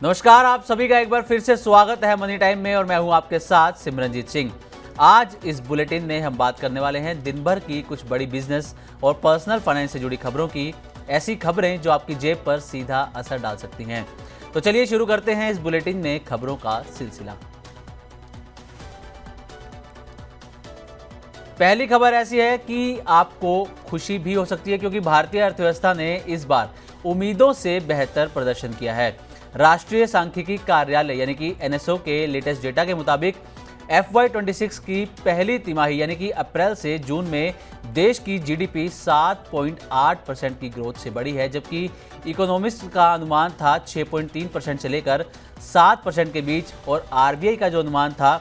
नमस्कार, आप सभी का एक बार फिर से स्वागत है मनी टाइम में और मैं हूं आपके साथ सिमरनजीत सिंह। आज इस बुलेटिन में हम बात करने वाले हैं दिन भर की कुछ बड़ी बिजनेस और पर्सनल फाइनेंस से जुड़ी खबरों की, ऐसी खबरें जो आपकी जेब पर सीधा असर डाल सकती हैं। तो चलिए शुरू करते हैं इस बुलेटिन में खबरों का सिलसिला। पहली खबर ऐसी है कि आपको खुशी भी हो सकती है क्योंकि भारतीय अर्थव्यवस्था ने इस बार उम्मीदों से बेहतर प्रदर्शन किया है। राष्ट्रीय सांख्यिकी कार्यालय यानी कि एनएसओ के लेटेस्ट डेटा के मुताबिक FY26 की पहली तिमाही यानी कि अप्रैल से जून में देश की जीडीपी 7.8% की ग्रोथ से बढ़ी है, जबकि इकोनॉमिस्ट का अनुमान था 6.3% से लेकर 7% के बीच और आरबीआई का जो अनुमान था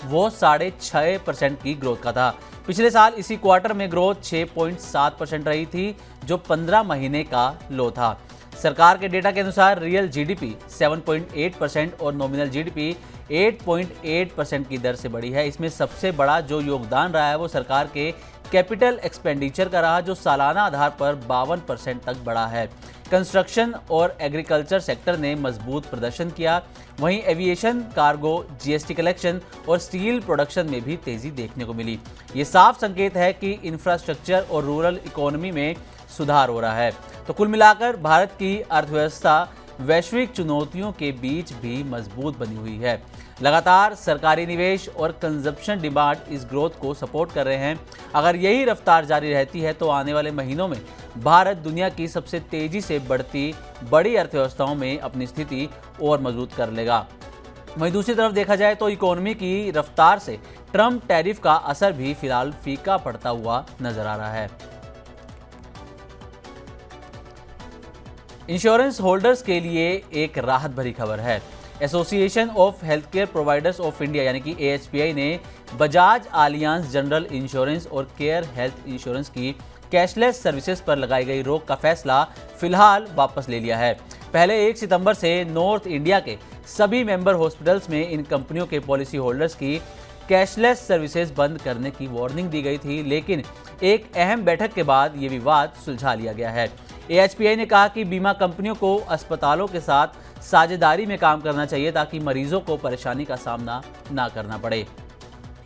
वो 6.5% की ग्रोथ का था। पिछले साल इसी क्वार्टर में ग्रोथ 6.7% रही थी, जो 15 महीने का लो था। सरकार के डेटा के अनुसार रियल जीडीपी 7.8% और नॉमिनल जीडीपी 8.8% की दर से बढ़ी है। इसमें सबसे बड़ा जो योगदान रहा है वो सरकार के कैपिटल एक्सपेंडिचर का रहा, जो सालाना आधार पर 52% तक बढ़ा है। कंस्ट्रक्शन और एग्रीकल्चर सेक्टर ने मजबूत प्रदर्शन किया। वहीं एविएशन, कार्गो, जीएसटी कलेक्शन और स्टील प्रोडक्शन में भी तेजी देखने को मिली। ये साफ संकेत है कि इंफ्रास्ट्रक्चर और रूरल इकोनॉमी में सुधार हो रहा है। तो कुल मिलाकर भारत की अर्थव्यवस्था वैश्विक चुनौतियों के बीच भी मजबूत बनी हुई है। लगातार सरकारी निवेश और कंजप्शन डिमांड इस ग्रोथ को सपोर्ट कर रहे हैं। अगर यही रफ्तार जारी रहती है तो आने वाले महीनों में भारत दुनिया की सबसे तेजी से बढ़ती बड़ी अर्थव्यवस्थाओं में अपनी स्थिति और मजबूत कर लेगा। वहीं दूसरी तरफ देखा जाए तो इकोनॉमी की रफ्तार से ट्रम्प टैरिफ का असर भी फिलहाल फीका पड़ता हुआ नजर आ रहा है। इंश्योरेंस होल्डर्स के लिए एक राहत भरी खबर है। Association of health care providers of India यानी कि AHPI ने बजाज आलियांज जनरल इंश्योरेंस और केयर हेल्थ इंश्योरेंस की कैशलेस सर्विसेज पर लगाई गई रोक का फैसला फिलहाल वापस ले लिया है। पहले 1 सितंबर से नॉर्थ इंडिया के सभी मेंबर हॉस्पिटल्स में इन कंपनियों के पॉलिसी होल्डर्स की कैशलेस सर्विसेज बंद करने की वार्निंग दी गई थी, लेकिन एक अहम बैठक के बाद ये विवाद सुलझा लिया गया है। AHPI ने कहा कि बीमा कंपनियों को अस्पतालों के साथ साझेदारी में काम करना चाहिए ताकि मरीजों को परेशानी का सामना ना करना पड़े।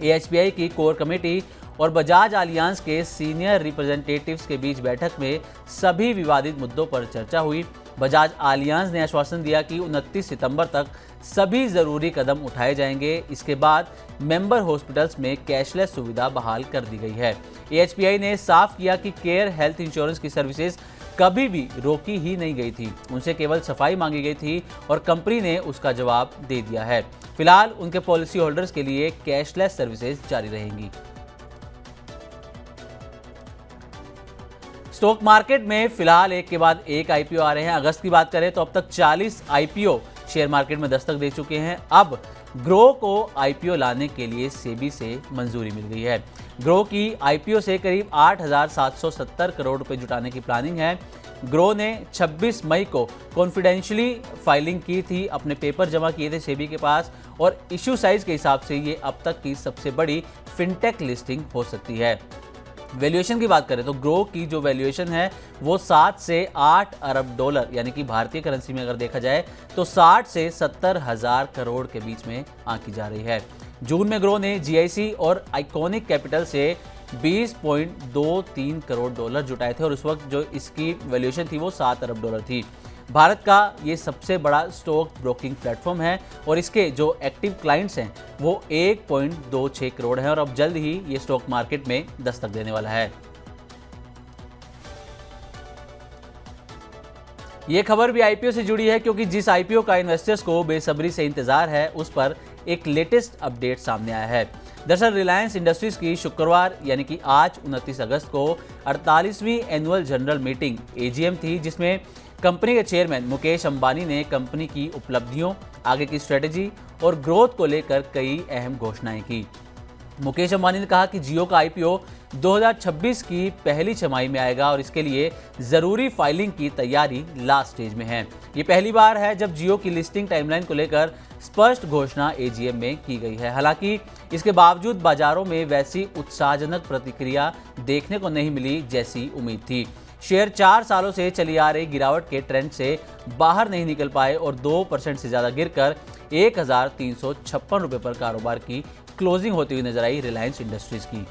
AHPI की कोर कमेटी और बजाज आलियांज के सीनियर रिप्रेजेंटेटिव्स के बीच बैठक में सभी विवादित मुद्दों पर चर्चा हुई। बजाज आलियांज ने आश्वासन दिया कि 29 सितंबर तक सभी जरूरी कदम उठाए जाएंगे। इसके बाद मेंबर हॉस्पिटल्स में कैशलेस सुविधा बहाल कर दी गई है। AHPI ने साफ किया कि केयर हेल्थ इंश्योरेंस की सर्विसेज कभी भी रोकी ही नहीं गई थी, उनसे केवल सफाई मांगी गई थी और कंपनी ने उसका जवाब दे दिया है। फिलहाल उनके पॉलिसी होल्डर्स के लिए कैशलेस सर्विसेज जारी रहेंगी। स्टॉक मार्केट में फिलहाल एक के बाद एक IPO आ रहे हैं। अगस्त की बात करें तो अब तक 40 IPO शेयर मार्केट में दस्तक दे चुके हैं। अब ग्रो को IPO लाने के लिए सेबी से मंजूरी मिल गई है। ग्रो की IPO से करीब 8,770 करोड़ रुपए जुटाने की प्लानिंग है। ग्रो ने 26 मई को कॉन्फिडेंशियली फाइलिंग की थी, अपने पेपर जमा किए थे सेबी के पास और इश्यू साइज के हिसाब से ये अब तक की सबसे बड़ी फिनटेक लिस्टिंग हो सकती है। वैल्यूएशन की बात करें तो ग्रो की जो वैल्यूएशन है वो 7 से 8 अरब डॉलर यानी कि भारतीय करेंसी में अगर देखा जाए तो 60 से 70 हजार करोड़ के बीच में आंकी जा रही है। जून में ग्रो ने GIC और आइकॉनिक कैपिटल से 20.23 करोड़ डॉलर जुटाए थे और उस वक्त जो इसकी वैल्यूएशन थी वो 7 अरब डॉलर थी। भारत का ये सबसे बड़ा स्टॉक ब्रोकिंग प्लेटफॉर्म है और इसके जो एक्टिव क्लाइंट्स हैं वो 1.26 करोड़ हैं और अब जल्द ही ये स्टॉक मार्केट में दस्तक देने वाला है। ये खबर भी IPO से जुड़ी है क्योंकि जिस IPO का इन्वेस्टर्स को बेसब्री से इंतजार है उस पर एक लेटेस्ट अपडेट सामने आया है। दरअसल रिलायंस इंडस्ट्रीज की शुक्रवार यानी कि आज 29 अगस्त को 48वीं एनुअल जनरल मीटिंग AGM थी, जिसमें कंपनी के चेयरमैन मुकेश अंबानी ने कंपनी की उपलब्धियों, आगे की स्ट्रेटेजी और ग्रोथ को लेकर कई अहम घोषणाएं की। मुकेश अंबानी ने कहा कि जियो का IPO 2026 की पहली छमाही में आएगा और इसके लिए जरूरी फाइलिंग की तैयारी लास्ट स्टेज में है। ये पहली बार है जब जियो की लिस्टिंग टाइमलाइन को लेकर स्पष्ट घोषणा AGM में की गई है। हालांकि इसके बावजूद बाजारों में वैसी उत्साहजनक प्रतिक्रिया देखने को नहीं मिली जैसी उम्मीद थी। शेयर 4 सालों से चली आ रही गिरावट के ट्रेंड से बाहर नहीं निकल पाए और 2% से ज्यादा गिरकर 1356 रुपए पर कारोबार की क्लोजिंग होती हुई नजर आई रिलायंस इंडस्ट्रीज की।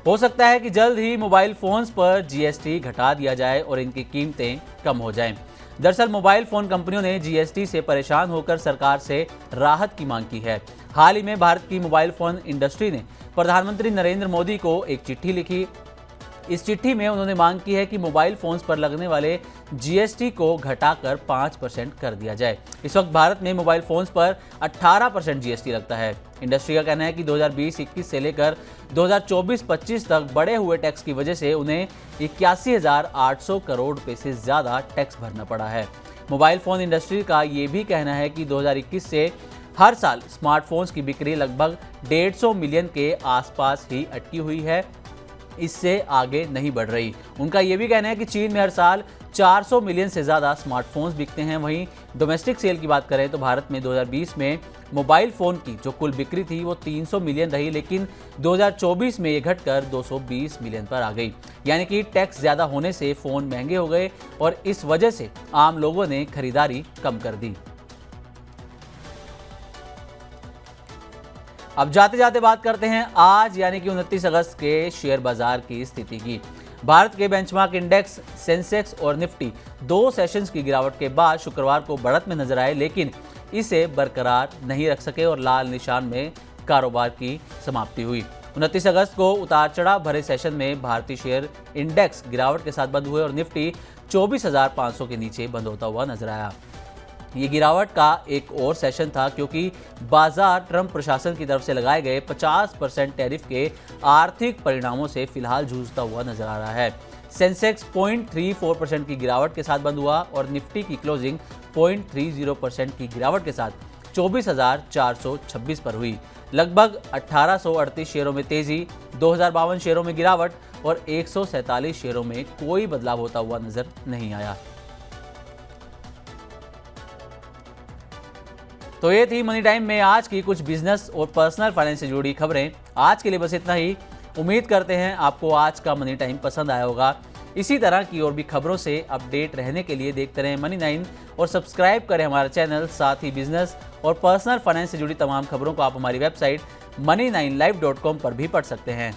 हो सकता है कि जल्द ही मोबाइल फोन्स पर जीएसटी घटा दिया जाए और इनकी कीमतें कम हो जाएं। दरअसल मोबाइल फोन कंपनियों ने जीएसटी से परेशान होकर सरकार से राहत की मांग की है। हाल ही में भारत की मोबाइल फोन इंडस्ट्री ने प्रधानमंत्री नरेंद्र मोदी को एक चिट्ठी लिखी। इस चिट्ठी में उन्होंने मांग की है कि मोबाइल फोन्स पर लगने वाले जीएसटी को घटाकर 5% कर दिया जाए। इस वक्त भारत में मोबाइल फोन्स पर 18% जीएसटी लगता है। इंडस्ट्री का कहना है कि 2020-21 से लेकर 2024-25 तक बढ़े हुए टैक्स की वजह से उन्हें 81,800 करोड़ रुपए से ज्यादा टैक्स भरना पड़ा है। मोबाइल फोन इंडस्ट्री का ये भी कहना है कि 2021 से हर साल स्मार्टफोन्स की बिक्री लगभग 150 मिलियन के आसपास ही अटकी हुई है, इससे आगे नहीं बढ़ रही। उनका यह भी कहना है कि चीन में हर साल 400 मिलियन से ज़्यादा स्मार्टफोन्स बिकते हैं। वहीं डोमेस्टिक सेल की बात करें तो भारत में 2020 में मोबाइल फ़ोन की जो कुल बिक्री थी वो 300 मिलियन रही, लेकिन 2024 में ये घटकर 220 मिलियन पर आ गई। यानी कि टैक्स ज़्यादा होने से फ़ोन महंगे हो गए और इस वजह से आम लोगों ने खरीदारी कम कर दी। अब जाते जाते बात करते हैं आज यानी कि 29 अगस्त के शेयर बाजार की स्थिति की। भारत के बेंचमार्क इंडेक्स सेंसेक्स और निफ्टी 2 सेशंस की गिरावट के बाद शुक्रवार को बढ़त में नजर आए, लेकिन इसे बरकरार नहीं रख सके और लाल निशान में कारोबार की समाप्ति हुई। 29 अगस्त को उतार चढ़ाव भरे सेशन में भारतीय शेयर इंडेक्स गिरावट के साथ बंद हुए और निफ्टी 24,500 के नीचे बंद होता हुआ नजर आया। ये गिरावट का एक और सेशन था क्योंकि बाजार ट्रंप प्रशासन की तरफ से लगाए गए 50% टैरिफ के आर्थिक परिणामों से फिलहाल जूझता हुआ नजर आ रहा है। सेंसेक्स 0.34% की गिरावट के साथ बंद हुआ और निफ्टी की क्लोजिंग 0.30% की गिरावट के साथ 24,426 पर हुई। लगभग 1838 शेयरों में तेजी, 2052 शेयरों में गिरावट और 147 शेयरों में कोई बदलाव होता हुआ नजर नहीं आया। तो ये थी मनी टाइम में आज की कुछ बिजनेस और पर्सनल फाइनेंस से जुड़ी खबरें। आज के लिए बस इतना ही। उम्मीद करते हैं आपको आज का मनी टाइम पसंद आया होगा। इसी तरह की और भी खबरों से अपडेट रहने के लिए देखते रहें मनी 9 और सब्सक्राइब करें हमारा चैनल। साथ ही बिजनेस और पर्सनल फाइनेंस से जुड़ी तमाम खबरों को आप हमारी वेबसाइट money9live.com पर भी पढ़ सकते हैं।